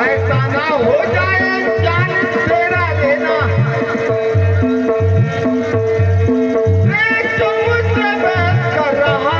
ऐसा ना हो जाए जान तेरा लेना मैं जो मुझसे बहस कर रहा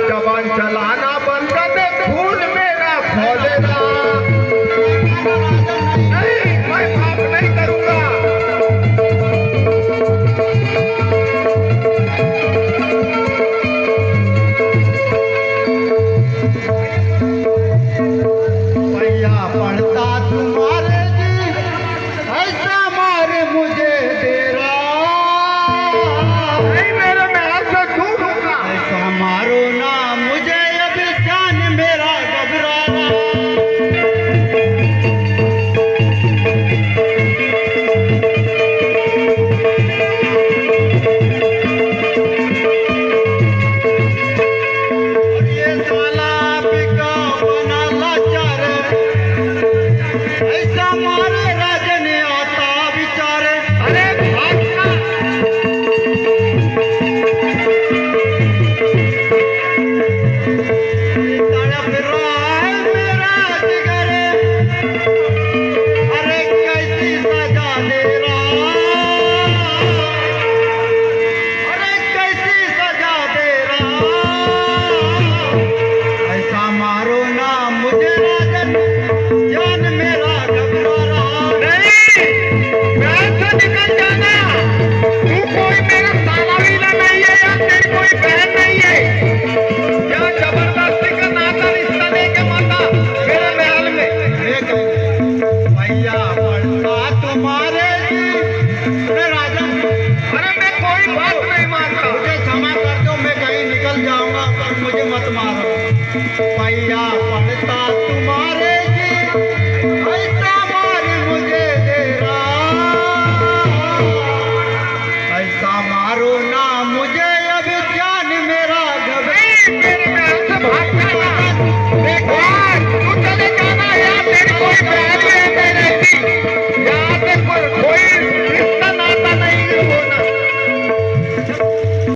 जब चलाना बंद करके खून मेरा खोल रहा नहीं तुम्हारे राजन आता विचारे। अरे भागना तड़प रहा है मेरा जिगर, अरे कैसी सजा दे रहा, अरे कैसी सजा दे रहा। ऐसा मारो ना मुझे राजन, जान मेरा घबरा रहा। नहीं, मैं से निकल जाना। तू कोई मेरा साला वीला नहीं है या तेरी कोई बहन नहीं है। या जबरदस्ती का नाता रिश्ता लेके माता मेरे महल में। एक भैया पड़ता तुम्हारे जी। अरे राजन, अरे मैं कोई बात नहीं मानता। मुझे क्षमा कर दो, मैं कहीं निकल जाऊंगा पर मुझे मत मारो। भैया